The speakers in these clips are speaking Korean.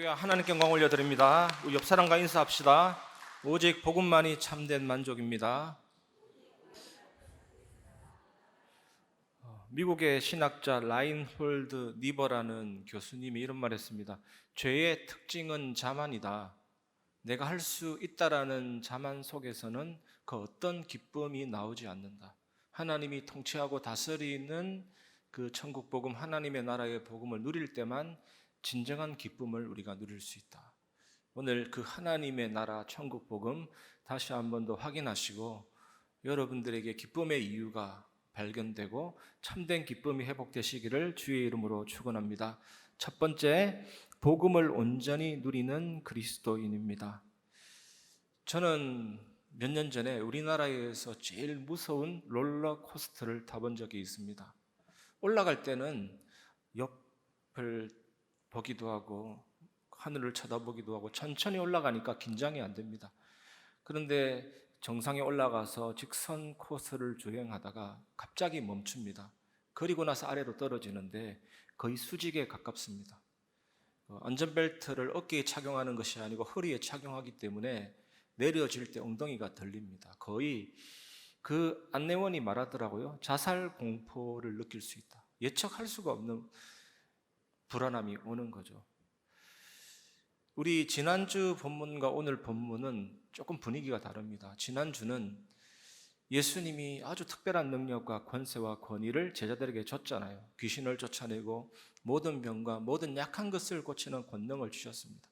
할렐루야. 하나님께 영광 올려드립니다. 우리 옆 사람과 인사합시다. 오직 복음만이 참된 만족입니다. 미국의 신학자 라인홀드 니버라는 교수님이 이런 말 했습니다. 죄의 특징은 자만이다. 내가 할 수 있다라는 자만 속에서는 그 어떤 기쁨이 나오지 않는다. 하나님이 통치하고 다스리는 그 천국 복음, 하나님의 나라의 복음을 누릴 때만 진정한 기쁨을 우리가 누릴 수 있다. 오늘 그 하나님의 나라 천국 복음 다시 한 번 더 확인하시고 여러분들에게 기쁨의 이유가 발견되고 참된 기쁨이 회복되시기를 주의 이름으로 축원합니다. 첫 번째, 복음을 온전히 누리는 그리스도인입니다. 저는 몇 년 전에 우리나라에서 제일 무서운 롤러코스터를 타본 적이 있습니다. 올라갈 때는 옆을 보기도 하고 하늘을 쳐다보기도 하고 천천히 올라가니까 긴장이 안 됩니다. 그런데 정상에 올라가서 직선 코스를 주행하다가 갑자기 멈춥니다. 그리고 나서 아래로 떨어지는데 거의 수직에 가깝습니다. 안전벨트를 어깨에 착용하는 것이 아니고 허리에 착용하기 때문에 내려질 때 엉덩이가 들립니다. 거의 그 안내원이 말하더라고요. 자살 공포를 느낄 수 있다. 예측할 수가 없는 불안함이 오는 거죠. 우리 지난주 본문과 오늘 본문은 조금 분위기가 다릅니다. 지난주는 예수님이 아주 특별한 능력과 권세와 권위를 제자들에게 줬잖아요. 귀신을 쫓아내고 모든 병과 모든 약한 것을 고치는 권능을 주셨습니다.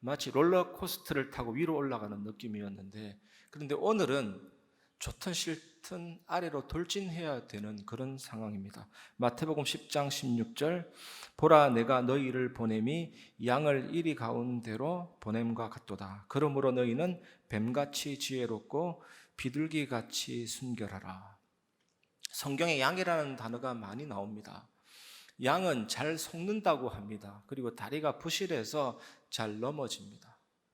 마치 롤러코스터를 타고 위로 올라가는 느낌이었는데, 그런데 오늘은 좋든 싫든 아래로 돌진해야 되는 그런 상황입니다. 마태복음 10장 16절, 보라 내가 너희를 보냄이 양을 이리 가운데로 보냄과 같도다. 그러므로 너희는 뱀같이 지혜롭고 비둘기같이 순결하라. 성경에 양이라는 단어가 많이 나옵니다. 양은 잘 속는다고 합니다. 그리고 다리가 부실해서 잘 넘어집니다.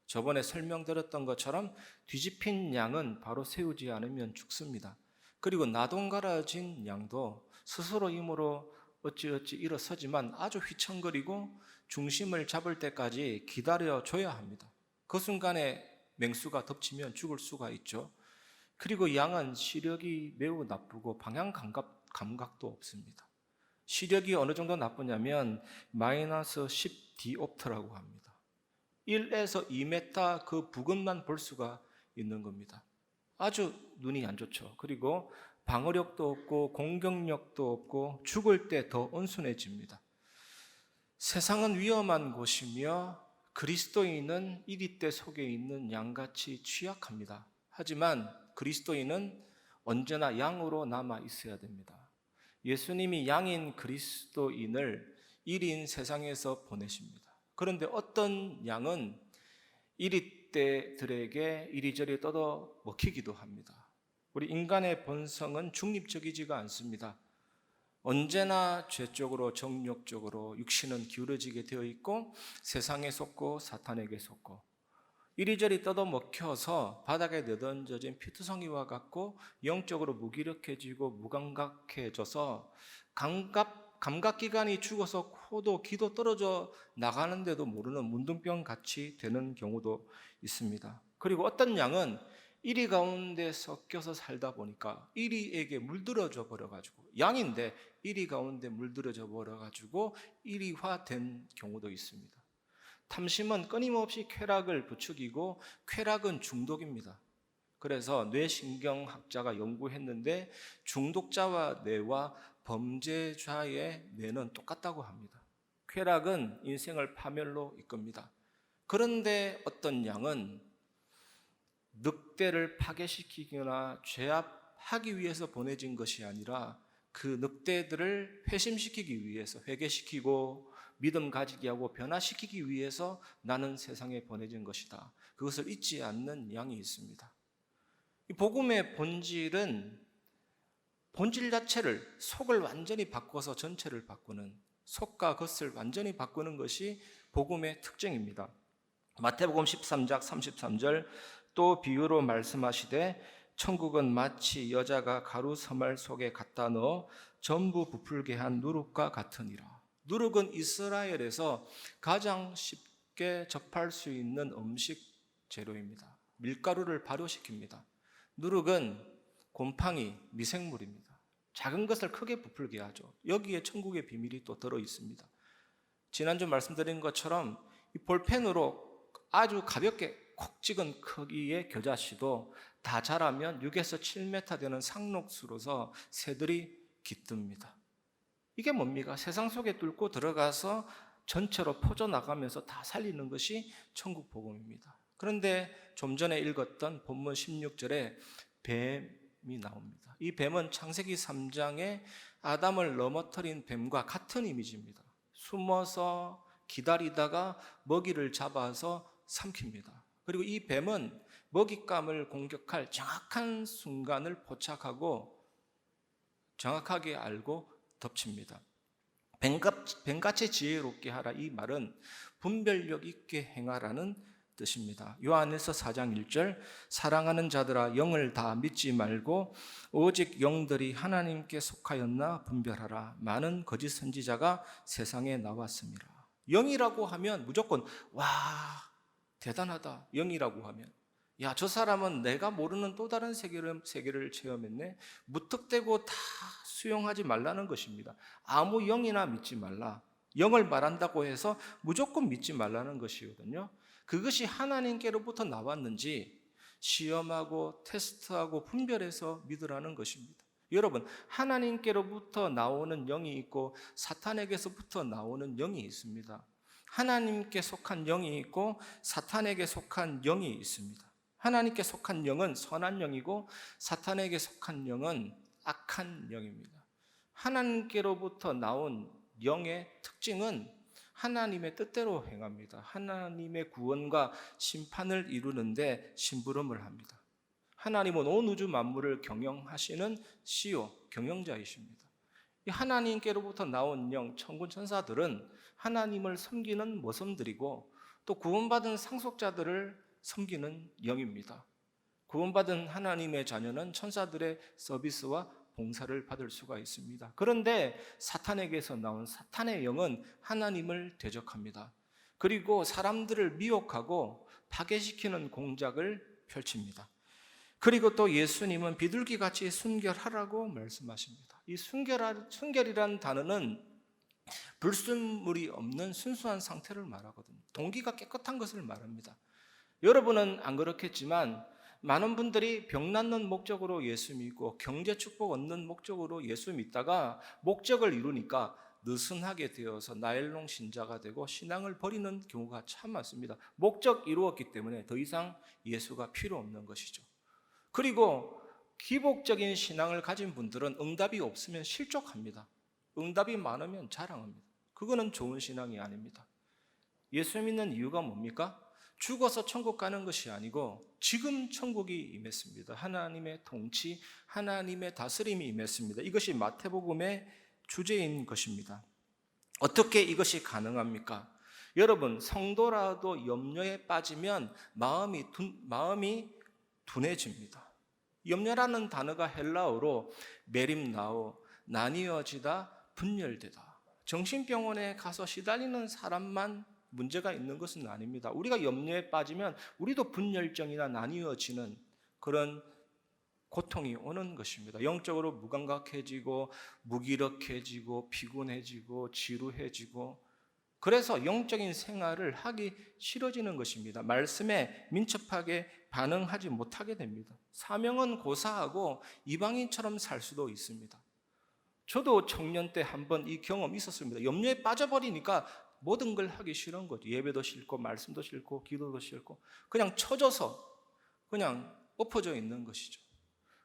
저번에 설명드렸던 것처럼 뒤집힌 양은 바로 세우지 않으면 죽습니다. 그리고 나동갈아진 양도 스스로 힘으로 어찌어찌 일어서지만 아주 휘청거리고 중심을 잡을 때까지 기다려줘야 합니다. 그 순간에 맹수가 덮치면 죽을 수가 있죠. 그리고 양은 시력이 매우 나쁘고 방향 감각도 없습니다. 시력이 어느 정도 나쁘냐면 마이너스 10 디옵트라고 합니다. 1에서 2m 그 부근만 볼 수가 있는 겁니다. 아주 눈이 안 좋죠. 그리고 방어력도 없고 공격력도 없고 죽을 때 더 온순해집니다. 세상은 위험한 곳이며 그리스도인은 이리때 속에 있는 양같이 취약합니다. 하지만 그리스도인은 언제나 양으로 남아 있어야 됩니다. 예수님이 양인 그리스도인을 1인 세상에서 보내십니다. 그런데 어떤 양은 이리떼들에게 이리저리 떠도 먹히기도 합니다. 우리 인간의 본성은 중립적이지가 않습니다. 언제나 죄 쪽으로 정욕적으로 육신은 기울어지게 되어 있고 세상에 속고 사탄에게 속고 이리저리 떠도 먹혀서 바닥에 내던져진 피투성이와 같고 영적으로 무기력해지고 무감각해져서 감각기관이 죽어서 코도 귀도 떨어져 나가는데도 모르는 문둥병 같이 되는 경우도 있습니다. 그리고 어떤 양은 이리 가운데 섞여서 살다 보니까 이리에게 물들어져 버려가지고 양인데 이리 가운데 물들어져 버려가지고 이리화된 경우도 있습니다. 탐심은 끊임없이 쾌락을 부추기고 쾌락은 중독입니다. 그래서 뇌신경학자가 연구했는데 중독자와 뇌와 범죄자의 뇌는 똑같다고 합니다. 쾌락은 인생을 파멸로 이끕니다. 그런데 어떤 양은 늑대를 파괴시키거나 죄압하기 위해서 보내진 것이 아니라 그 늑대들을 회심시키기 위해서 회개시키고 믿음 가지게 하고 변화시키기 위해서 나는 세상에 보내진 것이다. 그것을 잊지 않는 양이 있습니다. 이 복음의 본질은 본질 자체를 속을 완전히 바꿔서 전체를 바꾸는 속과 겉을 완전히 바꾸는 것이 복음의 특징입니다. 마태복음 13장 33절 또 비유로 말씀하시되 천국은 마치 여자가 가루 서말 속에 갖다 넣어 전부 부풀게 한 누룩과 같으니라. 누룩은 이스라엘에서 가장 쉽게 접할 수 있는 음식 재료입니다. 밀가루를 발효시킵니다. 누룩은 곰팡이, 미생물입니다. 작은 것을 크게 부풀게 하죠. 여기에 천국의 비밀이 또 들어 있습니다. 지난주 말씀드린 것처럼 이 볼펜으로 아주 가볍게 콕 찍은 크기의 겨자씨도 다 자라면 6에서 7m 되는 상록수로서 새들이 깃듭니다. 이게 뭡니까? 세상 속에 뚫고 들어가서 전체로 퍼져나가면서 다 살리는 것이 천국 복음입니다. 그런데 좀 전에 읽었던 본문 16절에 뱀이 나옵니다. 이 뱀은 창세기 3장에 아담을 넘어뜨린 뱀과 같은 이미지입니다. 숨어서 기다리다가 먹이를 잡아서 삼킵니다. 그리고 이 뱀은 먹잇감을 공격할 정확한 순간을 포착하고 정확하게 알고 덮칩니다. 뱀같이 지혜롭게 하라, 이 말은 분별력 있게 행하라는 뜻입니다. 요한일서 4장 1절, 사랑하는 자들아 영을 다 믿지 말고 오직 영들이 하나님께 속하였나 분별하라. 많은 거짓 선지자가 세상에 나왔습니다. 영이라고 하면 무조건 와 대단하다. 영이라고 하면 야, 저 사람은 내가 모르는 또 다른 세계를 체험했네. 무턱대고 다 수용하지 말라는 것입니다. 아무 영이나 믿지 말라. 영을 말한다고 해서 무조건 믿지 말라는 것이거든요. 그것이 하나님께로부터 나왔는지 시험하고 테스트하고 분별해서 믿으라는 것입니다. 여러분, 하나님께로부터 나오는 영이 있고 사탄에게서부터 나오는 영이 있습니다. 하나님께 속한 영이 있고 사탄에게 속한 영이 있습니다. 하나님께 속한 영은 선한 영이고 사탄에게 속한 영은 악한 영입니다. 하나님께로부터 나온 영의 특징은 하나님의 뜻대로 행합니다. 하나님의 구원과 심판을 이루는데 심부름을 합니다. 하나님은 온 우주 만물을 경영하시는 CEO, 경영자이십니다. 이 하나님께로부터 나온 영, 천군 천사들은 하나님을 섬기는 모성들이고 또 구원받은 상속자들을 섬기는 영입니다. 구원받은 하나님의 자녀는 천사들의 서비스와 봉사를 받을 수가 있습니다. 그런데 사탄에게서 나온 사탄의 영은 하나님을 대적합니다. 그리고 사람들을 미혹하고 파괴시키는 공작을 펼칩니다. 그리고 또 예수님은 비둘기같이 순결하라고 말씀하십니다. 이 순결이라는 단어는 불순물이 없는 순수한 상태를 말하거든요. 동기가 깨끗한 것을 말합니다. 여러분은 안 그렇겠지만 많은 분들이 병 낫는 목적으로 예수 믿고 경제 축복 얻는 목적으로 예수 믿다가 목적을 이루니까 느슨하게 되어서 나일론 신자가 되고 신앙을 버리는 경우가 참 많습니다. 목적 이루었기 때문에 더 이상 예수가 필요 없는 것이죠. 그리고 기복적인 신앙을 가진 분들은 응답이 없으면 실족합니다. 응답이 많으면 자랑합니다. 그거는 좋은 신앙이 아닙니다. 예수 믿는 이유가 뭡니까? 죽어서 천국 가는 것이 아니고 지금 천국이 임했습니다. 하나님의 통치, 하나님의 다스림이 임했습니다. 이것이 마태복음의 주제인 것입니다. 어떻게 이것이 가능합니까? 여러분, 성도라도 염려에 빠지면 마음이 둔해집니다. 염려라는 단어가 헬라어로 메림나오, 나뉘어지다, 분열되다. 정신병원에 가서 시달리는 사람만 문제가 있는 것은 아닙니다. 우리가 염려에 빠지면 우리도 분열증이나 나뉘어지는 그런 고통이 오는 것입니다. 영적으로 무감각해지고 무기력해지고 피곤해지고 지루해지고 그래서 영적인 생활을 하기 싫어지는 것입니다. 말씀에 민첩하게 반응하지 못하게 됩니다. 사명은 고사하고 이방인처럼 살 수도 있습니다. 저도 청년 때 한번 이 경험이 있었습니다. 염려에 빠져버리니까 모든 걸 하기 싫은 거죠. 예배도 싫고 말씀도 싫고 기도도 싫고 그냥 처져서 그냥 엎어져 있는 것이죠.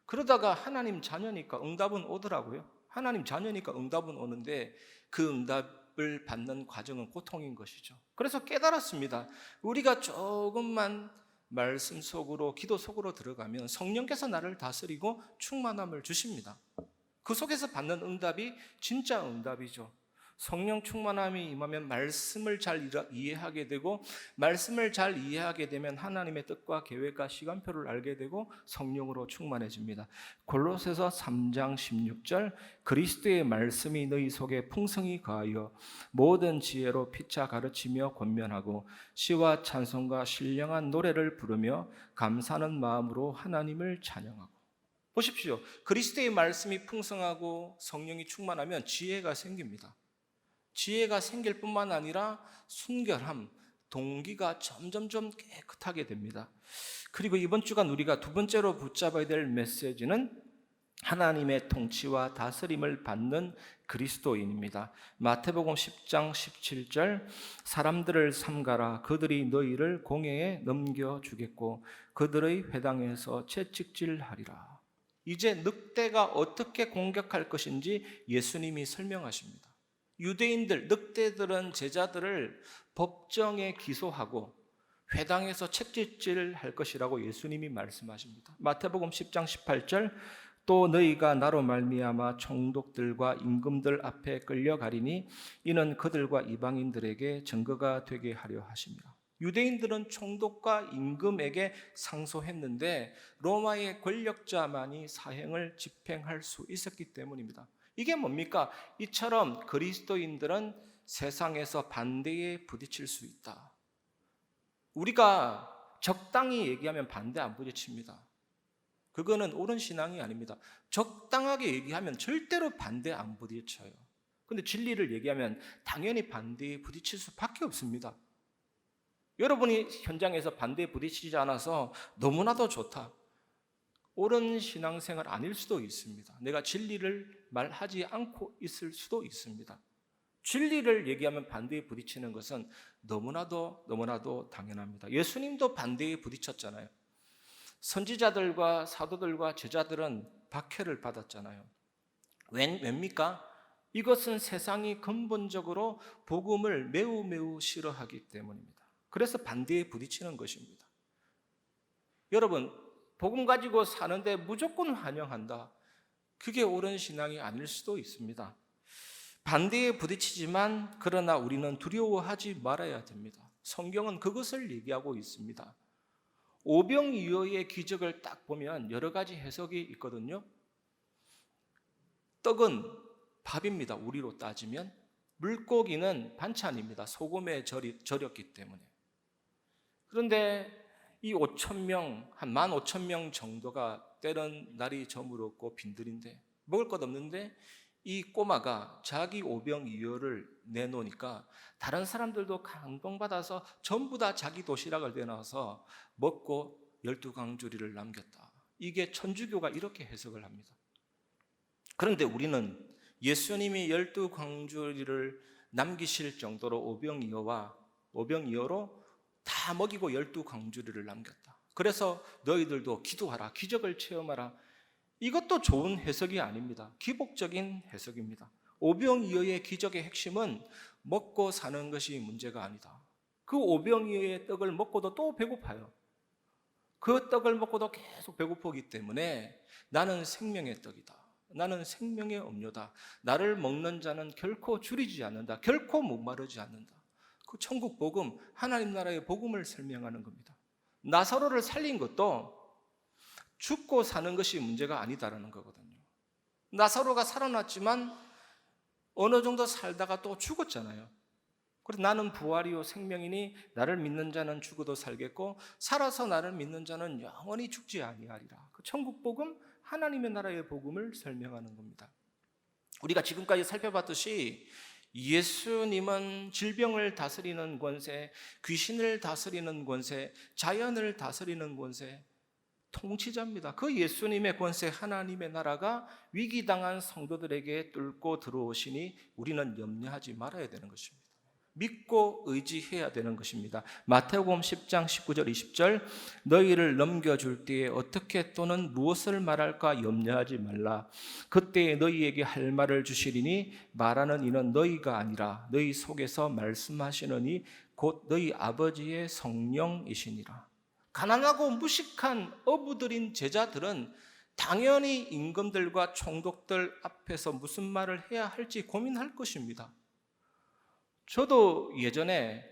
그러다가 하나님 자녀니까 응답은 오더라고요. 하나님 자녀니까 응답은 오는데 그 응답을 받는 과정은 고통인 것이죠. 그래서 깨달았습니다. 우리가 조금만 말씀 속으로 기도 속으로 들어가면 성령께서 나를 다스리고 충만함을 주십니다. 그 속에서 받는 응답이 진짜 응답이죠. 성령 충만함이 임하면 말씀을 잘 이해하게 되고, 말씀을 잘 이해하게 되면 하나님의 뜻과 계획과 시간표를 알게 되고 성령으로 충만해집니다. 골로새서 3장 16절, 그리스도의 말씀이 너희 속에 풍성히 거하여 모든 지혜로 피차 가르치며 권면하고 시와 찬송과 신령한 노래를 부르며 감사하는 마음으로 하나님을 찬양하고. 보십시오. 그리스도의 말씀이 풍성하고 성령이 충만하면 지혜가 생깁니다. 지혜가 생길 뿐만 아니라 순결함, 동기가 점점점 깨끗하게 됩니다. 그리고 이번 주간 우리가 두 번째로 붙잡아야 될 메시지는 하나님의 통치와 다스림을 받는 그리스도인입니다. 마태복음 10장 17절, 사람들을 삼가라. 그들이 너희를 공회에 넘겨주겠고 그들의 회당에서 채찍질하리라. 이제 늑대가 어떻게 공격할 것인지 예수님이 설명하십니다. 유대인들, 늑대들은 제자들을 법정에 기소하고 회당에서 채찍질할 것이라고 예수님이 말씀하십니다. 마태복음 10장 18절, 또 너희가 나로 말미암아 총독들과 임금들 앞에 끌려가리니 이는 그들과 이방인들에게 증거가 되게 하려 하심이라. 유대인들은 총독과 임금에게 상소했는데 로마의 권력자만이 사형을 집행할 수 있었기 때문입니다. 이게 뭡니까? 이처럼 그리스도인들은 세상에서 반대에 부딪힐 수 있다. 우리가 적당히 얘기하면 반대 안 부딪힙니다. 그거는 옳은 신앙이 아닙니다. 적당하게 얘기하면 절대로 반대 안 부딪혀요. 근데 진리를 얘기하면 당연히 반대에 부딪힐 수밖에 없습니다. 여러분이 현장에서 반대에 부딪히지 않아서 너무나도 좋다, 옳은 신앙생활 아닐 수도 있습니다. 내가 진리를 말하지 않고 있을 수도 있습니다. 진리를 얘기하면 반대에 부딪히는 것은 너무나도 당연합니다. 예수님도 반대에 부딪혔잖아요. 선지자들과 사도들과 제자들은 박해를 받았잖아요. 왜입니까? 이것은 세상이 근본적으로 복음을 매우 싫어하기 때문입니다. 그래서 반대에 부딪히는 것입니다. 여러분, 복음 가지고 사는데 무조건 환영한다, 그게 옳은 신앙이 아닐 수도 있습니다. 반대에 부딪히지만 그러나 우리는 두려워하지 말아야 됩니다. 성경은 그것을 얘기하고 있습니다. 오병이어의 기적을 딱 보면 여러 가지 해석이 있거든요. 떡은 밥입니다. 우리로 따지면. 물고기는 반찬입니다. 소금에 절였기 때문에. 그런데 이 5,000명, 한 15,000명 정도가 때는 날이 저물었고 빈들인데 먹을 것 없는데 이 꼬마가 자기 오병이어를 내놓으니까 다른 사람들도 감동받아서 전부 다 자기 도시락을 내놔서 먹고 12광주리를 남겼다. 이게 천주교가 이렇게 해석을 합니다. 그런데 우리는 예수님이 12광주리를 남기실 정도로 오병이어로 다 먹이고 12광주리를 남겼다. 그래서 너희들도 기도하라, 기적을 체험하라. 이것도 좋은 해석이 아닙니다. 기복적인 해석입니다. 오병이어의 기적의 핵심은 먹고 사는 것이 문제가 아니다. 그 오병이어의 떡을 먹고도 또 배고파요. 그 떡을 먹고도 계속 배고프기 때문에 나는 생명의 떡이다, 나는 생명의 음료다, 나를 먹는 자는 결코 줄이지 않는다, 결코 목마르지 않는다. 그 천국 복음, 하나님 나라의 복음을 설명하는 겁니다. 나사로를 살린 것도 죽고 사는 것이 문제가 아니다라는 거거든요. 나사로가 살아났지만 어느 정도 살다가 또 죽었잖아요. 그래서 나는 부활이요 생명이니 나를 믿는 자는 죽어도 살겠고 살아서 나를 믿는 자는 영원히 죽지 아니하리라. 그 천국 복음, 하나님의 나라의 복음을 설명하는 겁니다. 우리가 지금까지 살펴봤듯이 예수님은 질병을 다스리는 권세, 귀신을 다스리는 권세, 자연을 다스리는 권세, 통치자입니다. 그 예수님의 권세, 하나님의 나라가 위기당한 성도들에게 뚫고 들어오시니 우리는 염려하지 말아야 되는 것입니다. 믿고 의지해야 되는 것입니다. 마태복음 10장 19절 20절, 너희를 넘겨줄 때에 어떻게 또는 무엇을 말할까 염려하지 말라. 그때에 너희에게 할 말을 주시리니 말하는 이는 너희가 아니라 너희 속에서 말씀하시는 이 곧 너희 아버지의 성령이시니라. 가난하고 무식한 어부들인 제자들은 당연히 임금들과 총독들 앞에서 무슨 말을 해야 할지 고민할 것입니다. 저도 예전에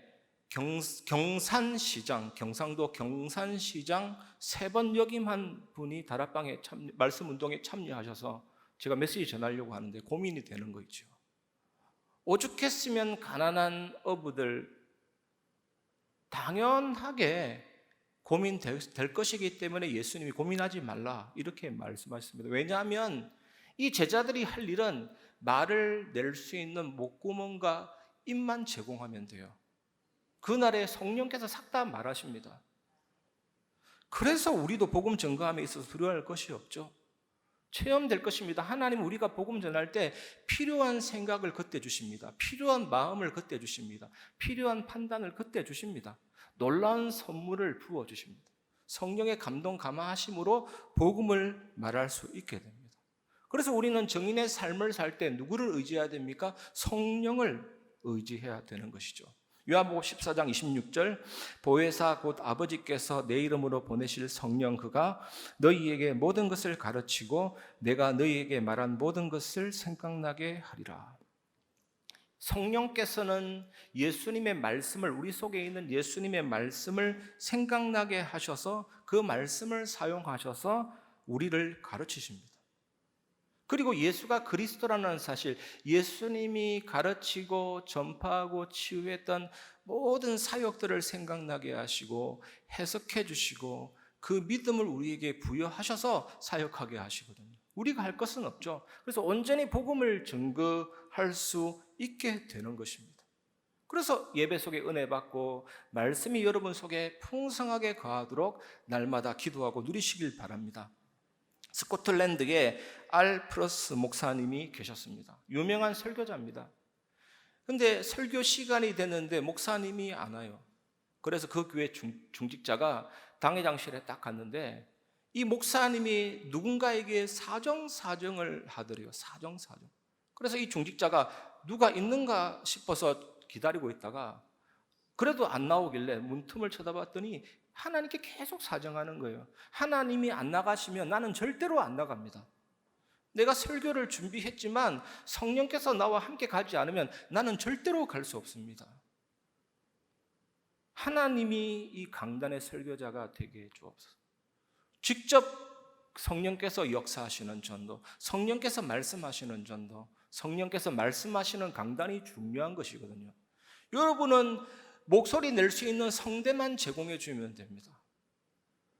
경산시장, 경상도 경산시장 3번 역임한 분이 다락방에 말씀 운동에 참여하셔서 제가 메시지 전하려고 하는데 고민이 되는 거 있죠. 오죽했으면 가난한 어부들 당연하게 고민될 것이기 때문에 예수님이 고민하지 말라 이렇게 말씀하셨습니다. 왜냐하면 이 제자들이 할 일은 말을 낼 수 있는 목구멍과 입만 제공하면 돼요. 그날에 성령께서 싹 다 말하십니다. 그래서 우리도 복음 전가함에 있어서 두려워할 것이 없죠. 체험될 것입니다. 하나님 우리가 복음 전할 때 필요한 생각을 그때 주십니다. 필요한 마음을 그때 주십니다. 필요한 판단을 그때 주십니다. 놀라운 선물을 부어 주십니다. 성령의 감동 감화하심으로 복음을 말할 수 있게 됩니다. 그래서 우리는 정인의 삶을 살 때 누구를 의지해야 됩니까? 성령을 의지해야 되는 것이죠. 요한복음 14장 26절 보혜사 곧 아버지께서 내 이름으로 보내실 성령 그가 너희에게 모든 것을 가르치고 내가 너희에게 말한 모든 것을 생각나게 하리라. 성령께서는 예수님의 말씀을 우리 속에 있는 예수님의 말씀을 생각나게 하셔서 그 말씀을 사용하셔서 우리를 가르치십니다. 그리고 예수가 그리스도라는 사실, 예수님이 가르치고 전파하고 치유했던 모든 사역들을 생각나게 하시고 해석해 주시고 그 믿음을 우리에게 부여하셔서 사역하게 하시거든요. 우리가 할 것은 없죠. 그래서 온전히 복음을 증거할 수 있게 되는 것입니다. 그래서 예배 속에 은혜 받고 말씀이 여러분 속에 풍성하게 거하도록 날마다 기도하고 누리시길 바랍니다. 스코틀랜드에 알프러스 목사님이 계셨습니다. 유명한 설교자입니다. 근데 설교 시간이 됐는데 목사님이 안 와요. 그래서 그 교회 중직자가 당회장실에 딱 갔는데 이 목사님이 누군가에게 사정을 하더래요. 사정. 그래서 이 중직자가 누가 있는가 싶어서 기다리고 있다가 그래도 안 나오길래 문틈을 쳐다봤더니 하나님께 계속 사정하는 거예요. 하나님이 안 나가시면 나는 절대로 안 나갑니다. 내가 설교를 준비했지만 성령께서 나와 함께 가지 않으면 나는 절대로 갈 수 없습니다. 하나님이 이 강단의 설교자가 되게 주옵소서. 직접 성령께서 역사하시는 전도, 성령께서 말씀하시는 전도, 성령께서 말씀하시는 강단이 중요한 것이거든요. 여러분은 목소리 낼 수 있는 성대만 제공해 주면 됩니다.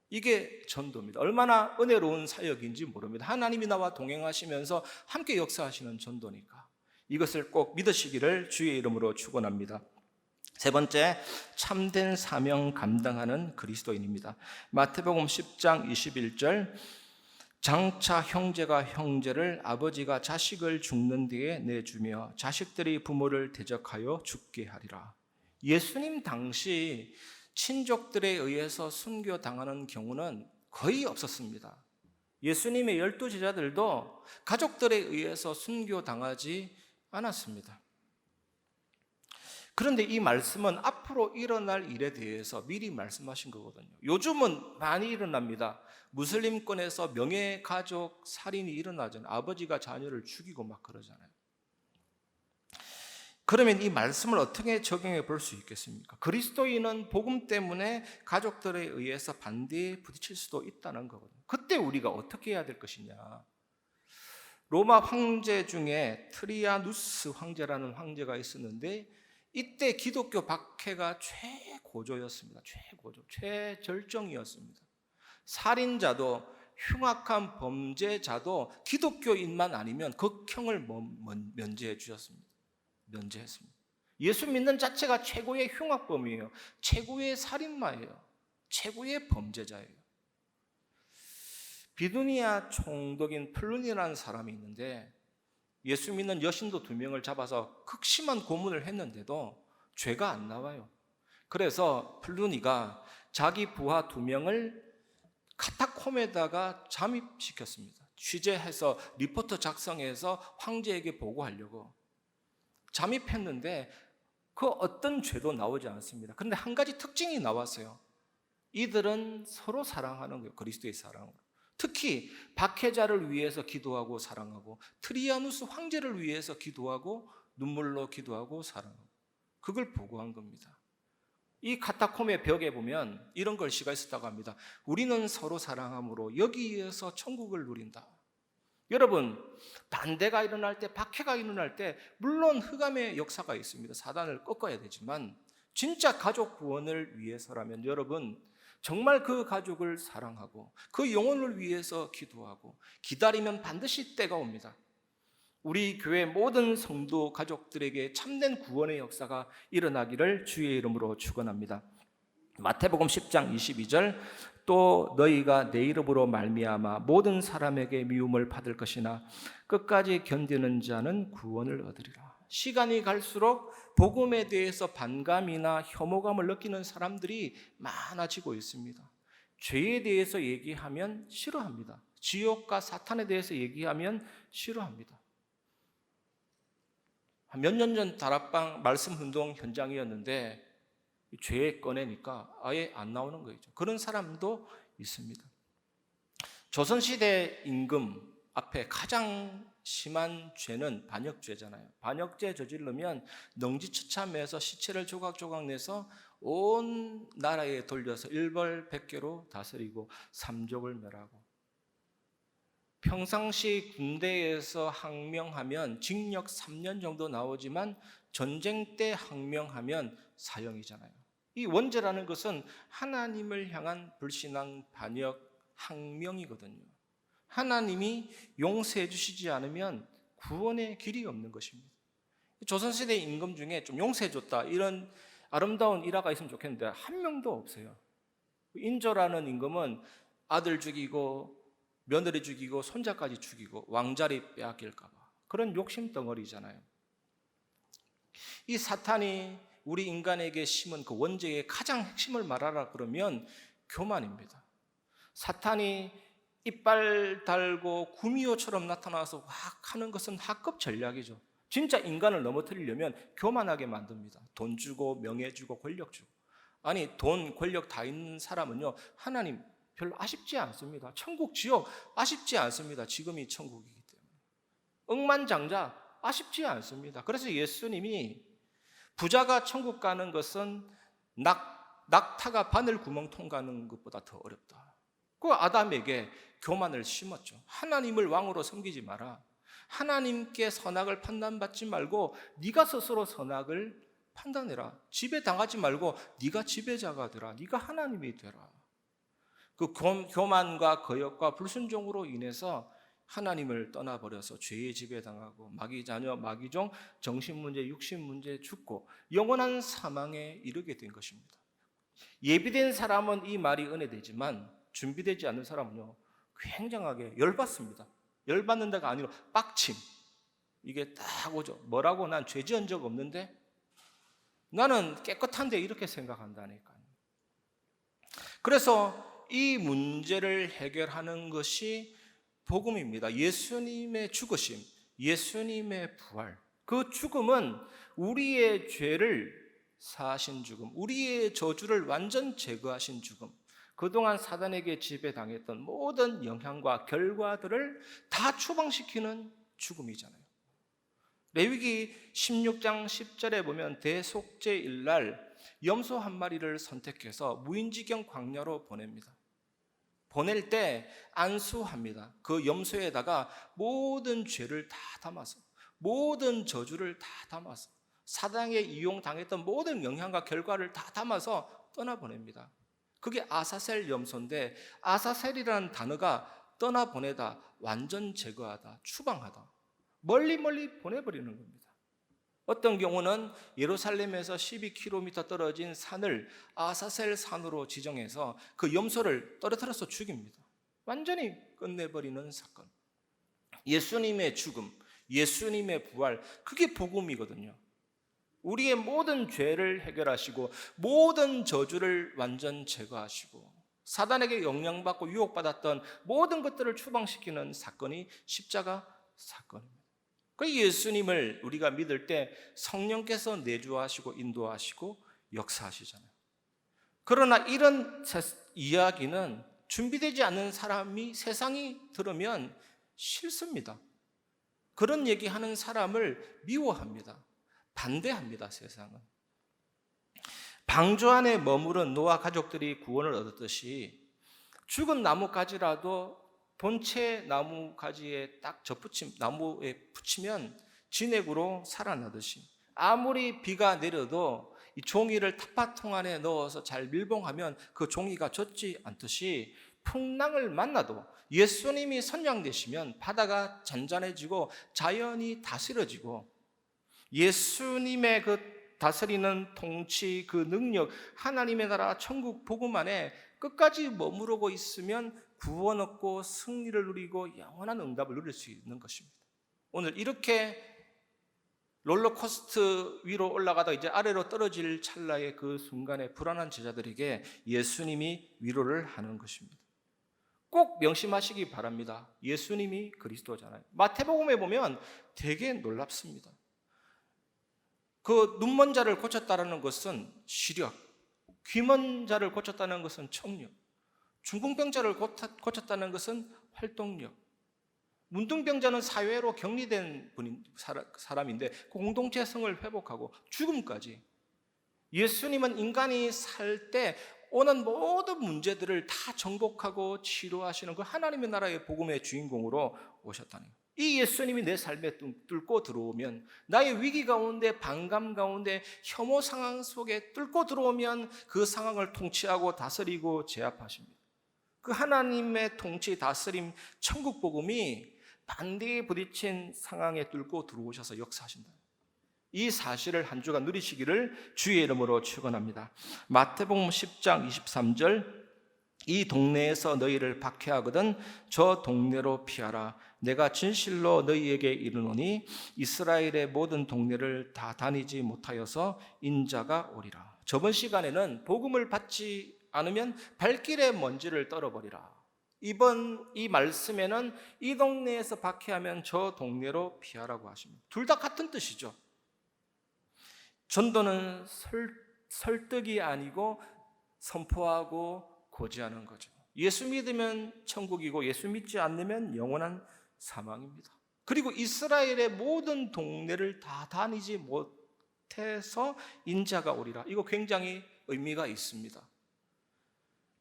이게 전도입니다. 얼마나 은혜로운 사역인지 모릅니다. 하나님이 나와 동행하시면서 함께 역사하시는 전도니까 이것을 꼭 믿으시기를 주의 이름으로 축원합니다. 세 번째, 참된 사명 감당하는 그리스도인입니다. 마태복음 10장 21절 장차 형제가 형제를 아버지가 자식을 죽는 뒤에 내주며 자식들이 부모를 대적하여 죽게 하리라. 예수님 당시 친족들에 의해서 순교당하는 경우는 거의 없었습니다. 예수님의 12제자들도 가족들에 의해서 순교당하지 않았습니다. 그런데 이 말씀은 앞으로 일어날 일에 대해서 미리 말씀하신 거거든요. 요즘은 많이 일어납니다. 무슬림권에서 명예가족 살인이 일어나잖아요. 아버지가 자녀를 죽이고 막 그러잖아요. 그러면 이 말씀을 어떻게 적용해 볼 수 있겠습니까? 그리스도인은 복음 때문에 가족들에 의해서 반대에 부딪힐 수도 있다는 거거든요. 그때 우리가 어떻게 해야 될 것이냐? 로마 황제 중에 트리아누스 황제라는 황제가 있었는데 이때 기독교 박해가 최고조였습니다. 최절정이었습니다. 살인자도 흉악한 범죄자도 기독교인만 아니면 극형을 면제해 주셨습니다. 면제했습니다. 예수 믿는 자체가 최고의 흉악범이에요. 최고의 살인마예요. 최고의 범죄자예요. 비두니아 총독인 플루니라는 사람이 있는데 예수 믿는 여신도 2명을 잡아서 극심한 고문을 했는데도 죄가 안 나와요. 그래서 플루니가 자기 부하 2명을 카타콤에다가 잠입시켰습니다. 취재해서 리포트 작성해서 황제에게 보고하려고 잠입했는데 그 어떤 죄도 나오지 않습니다. 그런데 한 가지 특징이 나왔어요. 이들은 서로 사랑하는 거예요. 그리스도의 사랑으로. 특히 박해자를 위해서 기도하고 사랑하고 트리아누스 황제를 위해서 기도하고 눈물로 기도하고 사랑하고 그걸 보고한 겁니다. 이 카타콤의 벽에 보면 이런 글씨가 있었다고 합니다. 우리는 서로 사랑함으로 여기에서 천국을 누린다. 여러분, 반대가 일어날 때, 박해가 일어날 때 물론 흑암의 역사가 있습니다. 사단을 꺾어야 되지만 진짜 가족 구원을 위해서라면 여러분 정말 그 가족을 사랑하고 그 영혼을 위해서 기도하고 기다리면 반드시 때가 옵니다. 우리 교회 모든 성도 가족들에게 참된 구원의 역사가 일어나기를 주의 이름으로 축원합니다. 마태복음 10장 22절 또 너희가 내 이름으로 말미암아 모든 사람에게 미움을 받을 것이나 끝까지 견디는 자는 구원을 얻으리라. 시간이 갈수록 복음에 대해서 반감이나 혐오감을 느끼는 사람들이 많아지고 있습니다. 죄에 대해서 얘기하면 싫어합니다. 지옥과 사탄에 대해서 얘기하면 싫어합니다. 몇 년 전 다락방 말씀 운동 현장이었는데 죄 꺼내니까 아예 안 나오는 거죠. 그런 사람도 있습니다. 조선시대 임금 앞에 가장 심한 죄는 반역죄잖아요. 반역죄 저지르면 능지처참해서 시체를 조각조각 내서 온 나라에 돌려서 일벌백계로 다스리고 삼족을 멸하고, 평상시 군대에서 항명하면 징역 3년 정도 나오지만 전쟁 때 항명하면 사형이잖아요. 이 원죄라는 것은 하나님을 향한 불신앙, 반역, 항명이거든요. 하나님이 용서해 주시지 않으면 구원의 길이 없는 것입니다. 조선시대 임금 중에 좀 용서해 줬다 이런 아름다운 일화가 있으면 좋겠는데 한 명도 없어요. 인조라는 임금은 아들 죽이고 며느리 죽이고 손자까지 죽이고 왕자리 빼앗길까 봐 그런 욕심 덩어리잖아요. 이 사탄이 우리 인간에게 심은 그 원죄의 가장 핵심을 말하라 그러면 교만입니다. 사탄이 이빨 달고 구미호처럼 나타나서 확 하는 것은 학급 전략이죠. 진짜 인간을 넘어뜨리려면 교만하게 만듭니다. 돈 주고 명예 주고 권력 주고. 아니 돈 권력 다 있는 사람은요 하나님 별로 아쉽지 않습니다. 천국 지옥 아쉽지 않습니다. 지금이 천국이기 때문에. 억만장자 아쉽지 않습니다. 그래서 예수님이 부자가 천국 가는 것은 낙타가 바늘 구멍 통과하는 것보다 더 어렵다. 그 아담에게 교만을 심었죠. 하나님을 왕으로 섬기지 마라. 하나님께 선악을 판단받지 말고 네가 스스로 선악을 판단해라. 지배당하지 말고 네가 지배자가 되라. 네가 하나님이 되라. 그 교만과 거역과 불순종으로 인해서 하나님을 떠나버려서 죄의 지배당하고 마귀 자녀, 마귀종, 정신문제, 육신문제 죽고 영원한 사망에 이르게 된 것입니다. 예비된 사람은 이 말이 은혜되지만 준비되지 않는 사람은요 굉장하게 열받습니다. 열받는 데가 아니라 빡침. 이게 딱 오죠. 뭐라고? 난 죄 지은 적 없는데? 나는 깨끗한데 이렇게 생각한다니까요. 그래서 이 문제를 해결하는 것이 복음입니다. 예수님의 죽으심, 예수님의 부활. 그 죽음은 우리의 죄를 사하신 죽음, 우리의 저주를 완전 제거하신 죽음, 그동안 사단에게 지배당했던 모든 영향과 결과들을 다 추방시키는 죽음이잖아요. 레위기 16장 10절에 보면 대속죄일날 염소 한 마리를 선택해서 무인지경 광야로 보냅니다. 보낼 때 안수합니다. 그 염소에다가 모든 죄를 다 담아서, 모든 저주를 다 담아서, 사단에게 이용당했던 모든 영향과 결과를 다 담아서 떠나보냅니다. 그게 아사셀 염소인데, 아사셀이라는 단어가 떠나보내다, 완전 제거하다, 추방하다, 멀리 보내버리는 겁니다. 어떤 경우는 예루살렘에서 12km 떨어진 산을 아사셀 산으로 지정해서 그 염소를 떨어뜨려서 죽입니다. 완전히 끝내버리는 사건. 예수님의 죽음, 예수님의 부활, 그게 복음이거든요. 우리의 모든 죄를 해결하시고 모든 저주를 완전 제거하시고 사단에게 영향받고 유혹받았던 모든 것들을 추방시키는 사건이 십자가 사건입니다. 그 예수님을 우리가 믿을 때 성령께서 내주하시고 인도하시고 역사하시잖아요. 그러나 이런 이야기는 준비되지 않은 사람이 세상이 들으면 싫습니다. 그런 얘기하는 사람을 미워합니다. 반대합니다. 세상은. 방주 안에 머무른 노아 가족들이 구원을 얻었듯이 죽은 나뭇가지라도 본체 나뭇가지에 딱 나무에 붙이면 진액으로 살아나듯이 아무리 비가 내려도 이 종이를 텃밭통 안에 넣어서 잘 밀봉하면 그 종이가 젖지 않듯이 풍랑을 만나도 예수님이 선양되시면 바다가 잔잔해지고 자연이 다스려지고 예수님의 그 다스리는 통치, 그 능력, 하나님의 나라 천국 복음 안에 끝까지 머무르고 있으면 구원 얻고 승리를 누리고 영원한 응답을 누릴 수 있는 것입니다. 오늘 이렇게 롤러코스터 위로 올라가다 이제 아래로 떨어질 찰나의 그 순간에 불안한 제자들에게 예수님이 위로를 하는 것입니다. 꼭 명심하시기 바랍니다. 예수님이 그리스도잖아요. 마태복음에 보면 되게 놀랍습니다. 그 눈먼 자를 고쳤다는 것은 시력, 귀먼 자를 고쳤다는 것은 청력, 중풍병자를 고쳤다는 것은 활동력, 문둥병자는 사회로 격리된 사람인데 공동체성을 회복하고 죽음까지. 예수님은 인간이 살 때 오는 모든 문제들을 다 정복하고 치료하시는 그 하나님의 나라의 복음의 주인공으로 오셨다는 거예요. 이 예수님이 내 삶에 뚫고 들어오면, 나의 위기 가운데, 반감 가운데, 혐오 상황 속에 뚫고 들어오면 그 상황을 통치하고 다스리고 제압하십니다. 그 하나님의 통치, 다스림, 천국 복음이 반대에 부딪힌 상황에 뚫고 들어오셔서 역사하신다. 이 사실을 한 주간 누리시기를 주의 이름으로 축원합니다. 마태복음 10장 23절, 이 동네에서 너희를 박해하거든 저 동네로 피하라. 내가 진실로 너희에게 이르노니 이스라엘의 모든 동네를 다 다니지 못하여서 인자가 오리라. 저번 시간에는 복음을 받지 않으면 발길의 먼지를 떨어버리라. 이번 이 말씀에는 이 동네에서 박해하면 저 동네로 피하라고 하십니다. 둘 다 같은 뜻이죠. 전도는 설득이 아니고 선포하고 고지하는 거죠. 예수 믿으면 천국이고 예수 믿지 않으면 영원한 사망입니다. 그리고 이스라엘의 모든 동네를 다 다니지 못해서 인자가 오리라. 이거 굉장히 의미가 있습니다.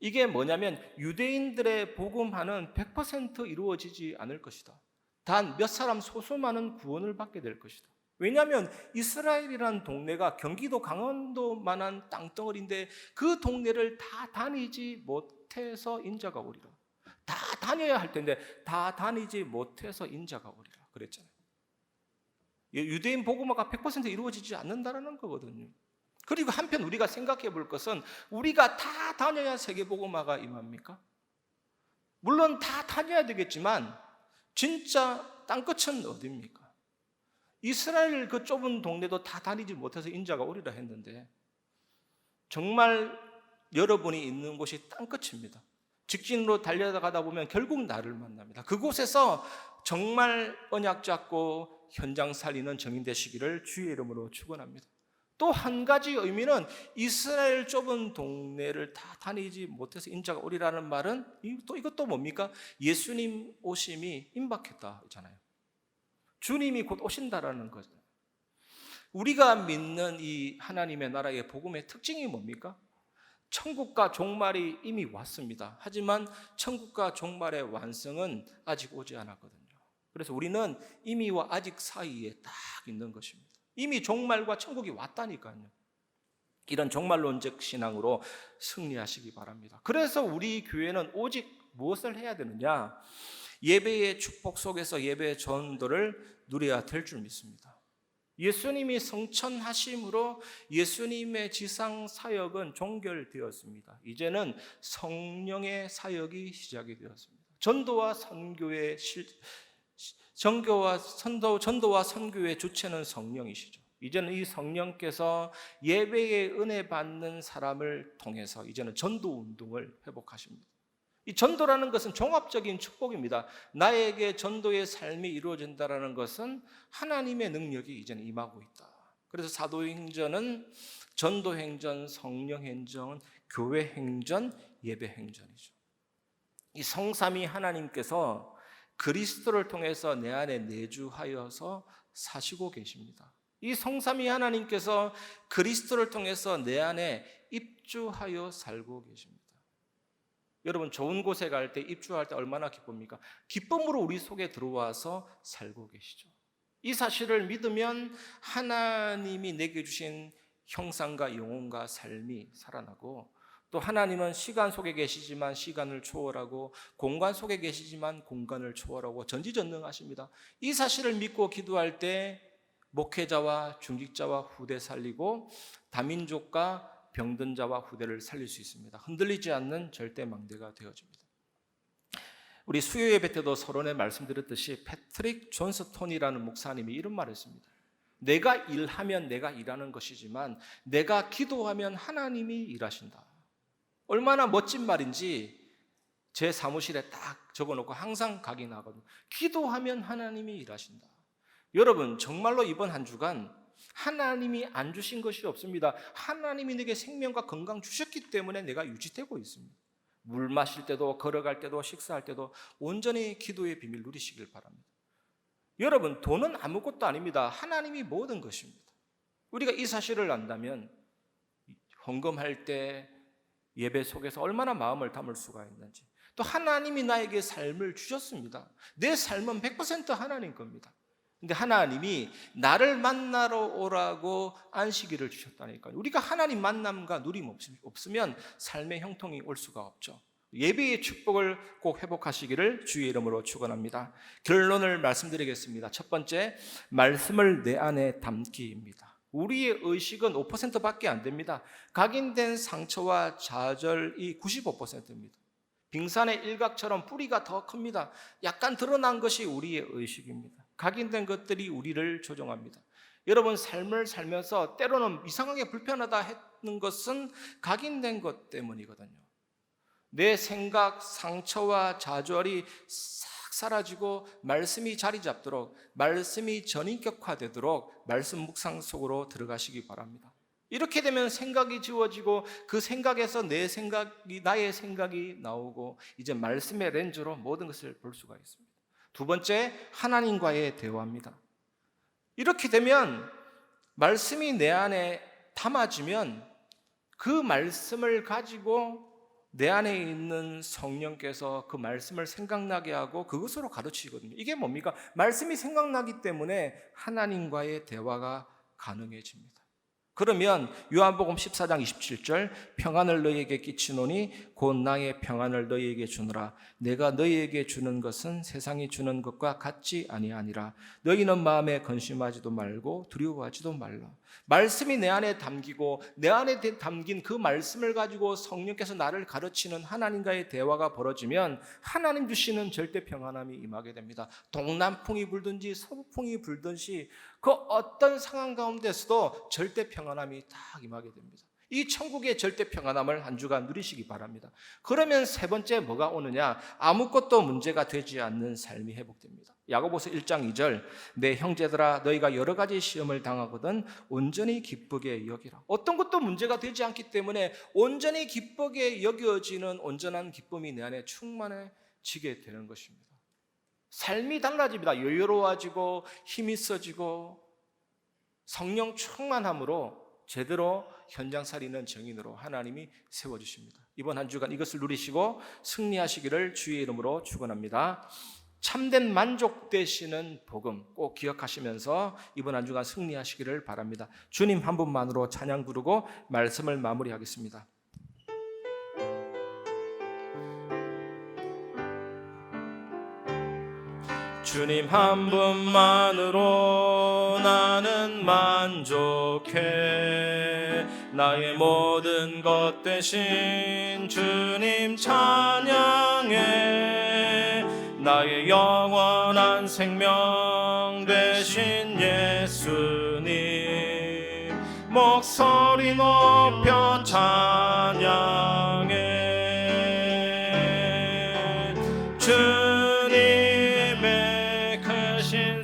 이게 뭐냐면 유대인들의 복음화는 100% 이루어지지 않을 것이다. 단 몇 사람 소수만은 구원을 받게 될 것이다. 왜냐하면 이스라엘이라는 동네가 경기도 강원도만한 땅덩어리인데 그 동네를 다 다니지 못해서 인자가 오리라. 다 다녀야 할 텐데 다 다니지 못해서 인자가 오리라 그랬잖아요. 유대인 복음화가 100% 이루어지지 않는다는 거거든요. 그리고 한편 우리가 생각해 볼 것은 우리가 다 다녀야 세계 복음화가 임합니까? 물론 다 다녀야 되겠지만 진짜 땅끝은 어디입니까? 이스라엘 그 좁은 동네도 다 다니지 못해서 인자가 오리라 했는데 정말 여러분이 있는 곳이 땅끝입니다. 직진으로 달려가다 보면 결국 나를 만납니다. 그곳에서 정말 언약 잡고 현장 살리는 증인 되시기를 주의 이름으로 축원합니다. 또 한 가지 의미는 이스라엘 좁은 동네를 다 다니지 못해서 인자가 오리라는 말은 또 이것도 뭡니까? 예수님 오심이 임박했다 있잖아요. 주님이 곧 오신다라는 거죠. 우리가 믿는 이 하나님의 나라의 복음의 특징이 뭡니까? 천국과 종말이 이미 왔습니다. 하지만 천국과 종말의 완성은 아직 오지 않았거든요. 그래서 우리는 이미와 아직 사이에 딱 있는 것입니다. 이미 종말과 천국이 왔다니까요. 이런 종말론적 신앙으로 승리하시기 바랍니다. 그래서 우리 교회는 오직 무엇을 해야 되느냐? 예배의 축복 속에서 예배의 전도를 누려야 될 줄 믿습니다. 예수님이 성천하심으로 예수님의 지상 사역은 종결되었습니다. 이제는 성령의 사역이 시작이 되었습니다. 전도와 선교의 주체는 성령이시죠. 이제는 이 성령께서 예배의 은혜 받는 사람을 통해서 이제는 전도 운동을 회복하십니다. 이 전도라는 것은 종합적인 축복입니다. 나에게 전도의 삶이 이루어진다는 것은 하나님의 능력이 이제는 임하고 있다. 그래서 사도행전은 전도행전, 성령행전, 교회행전, 예배행전이죠. 이 성삼위 하나님께서 그리스도를 통해서 내 안에 내주하여서 사시고 계십니다. 이 성삼위 하나님께서 그리스도를 통해서 내 안에 입주하여 살고 계십니다. 여러분, 좋은 곳에 갈 때, 입주할 때 얼마나 기쁩니까? 기쁨으로 우리 속에 들어와서 살고 계시죠. 이 사실을 믿으면 하나님이 내게 주신 형상과 영혼과 삶이 살아나고, 또 하나님은 시간 속에 계시지만 시간을 초월하고, 공간 속에 계시지만 공간을 초월하고 전지전능하십니다. 이 사실을 믿고 기도할 때 목회자와 중직자와 후대 살리고, 다민족과 병든 자와 후대를 살릴 수 있습니다. 흔들리지 않는 절대 망대가 되어집니다. 우리 수요 예배 때도 서론에 말씀드렸듯이 패트릭 존스톤이라는 목사님이 이런 말을 했습니다. 내가 일하면 내가 일하는 것이지만 내가 기도하면 하나님이 일하신다. 얼마나 멋진 말인지 제 사무실에 딱 적어놓고 항상 각인하거든요. 기도하면 하나님이 일하신다. 여러분, 정말로 이번 한 주간 하나님이 안 주신 것이 없습니다. 하나님이 내게 생명과 건강 주셨기 때문에 내가 유지되고 있습니다. 물 마실 때도, 걸어갈 때도, 식사할 때도 온전히 기도의 비밀 누리시길 바랍니다. 여러분, 돈은 아무것도 아닙니다. 하나님이 모든 것입니다. 우리가 이 사실을 안다면 헌금할 때 예배 속에서 얼마나 마음을 담을 수가 있는지, 또 하나님이 나에게 삶을 주셨습니다. 내 삶은 100% 하나님 겁니다. 근데 하나님이 나를 만나러 오라고 안식일을 주셨다니까요. 우리가 하나님 만남과 누림 없으면 삶의 형통이 올 수가 없죠. 예배의 축복을 꼭 회복하시기를 주의 이름으로 축원합니다. 결론을 말씀드리겠습니다. 첫 번째, 말씀을 내 안에 담기입니다. 우리의 의식은 5%밖에 안 됩니다. 각인된 상처와 좌절이 95%입니다. 빙산의 일각처럼 뿌리가 더 큽니다. 약간 드러난 것이 우리의 의식입니다. 각인된 것들이 우리를 조종합니다. 여러분, 삶을 살면서 때로는 이상하게 불편하다 했는 것은 각인된 것 때문이거든요. 내 생각, 상처와 좌절이 싹 사라지고 말씀이 자리 잡도록, 말씀이 전인격화되도록 말씀 묵상 속으로 들어가시기 바랍니다. 이렇게 되면 생각이 지워지고 그 생각에서 나의 생각이 나오고 이제 말씀의 렌즈로 모든 것을 볼 수가 있습니다. 두 번째, 하나님과의 대화입니다. 이렇게 되면 말씀이 내 안에 담아지면 그 말씀을 가지고 내 안에 있는 성령께서 그 말씀을 생각나게 하고 그것으로 가르치거든요. 이게 뭡니까? 말씀이 생각나기 때문에 하나님과의 대화가 가능해집니다. 그러면 요한복음 14장 27절, 평안을 너희에게 끼치노니 곧 나의 평안을 너희에게 주노라. 내가 너희에게 주는 것은 세상이 주는 것과 같지 아니하니라. 너희는 마음에 근심하지도 말고 두려워하지도 말라. 말씀이 내 안에 담기고 내 안에 담긴 그 말씀을 가지고 성령께서 나를 가르치는 하나님과의 대화가 벌어지면 하나님 주시는 절대 평안함이 임하게 됩니다. 동남풍이 불든지 서북풍이 불든지 그 어떤 상황 가운데서도 절대 평안함이 딱 임하게 됩니다. 이 천국의 절대 평안함을 한 주간 누리시기 바랍니다. 그러면 세 번째 뭐가 오느냐? 아무것도 문제가 되지 않는 삶이 회복됩니다. 야고보서 1장 2절, 내 형제들아 너희가 여러 가지 시험을 당하거든 온전히 기쁘게 여기라. 어떤 것도 문제가 되지 않기 때문에 온전히 기쁘게 여겨지는 온전한 기쁨이 내 안에 충만해지게 되는 것입니다. 삶이 달라집니다. 여유로워지고 힘이 있어지고 성령 충만함으로 제대로 현장살이는 정인으로 하나님이 세워주십니다. 이번 한 주간 이것을 누리시고 승리하시기를 주의 이름으로 축원합니다. 참된 만족 되시는 복음 꼭 기억하시면서 이번 한 주간 승리하시기를 바랍니다. 주님 한 분만으로 찬양 부르고 말씀을 마무리하겠습니다. 주님 한 분만으로 나는 만족해. 나의 모든 것 대신 주님 찬양해. 나의 영원한 생명 대신 예수님 목소리 높여 찬양해.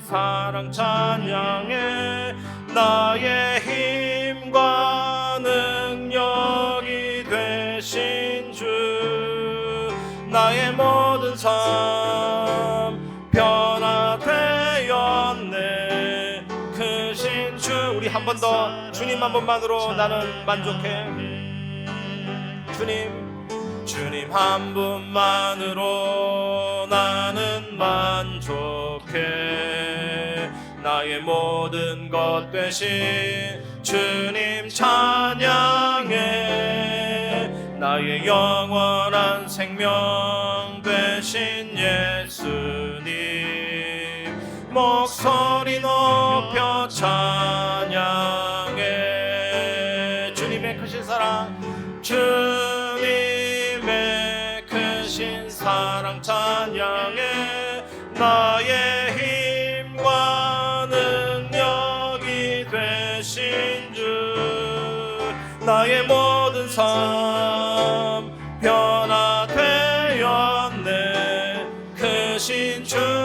사랑 찬양해. 나의 힘과 능력이 되신 주 나의 모든 삶 변화되었네. 크신 주 한 번 더 주님 한 번만으로 나는 만족해. 주님 한 분만으로 나는 만족해. 나의 모든 것 되신 주님 찬양해. 나의 영원한 생명 되신 예수님 목소리 높여 찬양해. 주님의 크신 사랑, 주님의 크신 사랑 찬양해. 나의 힘과 능력이 되신 주, 나의 모든 삶 변화되었네. 크신 주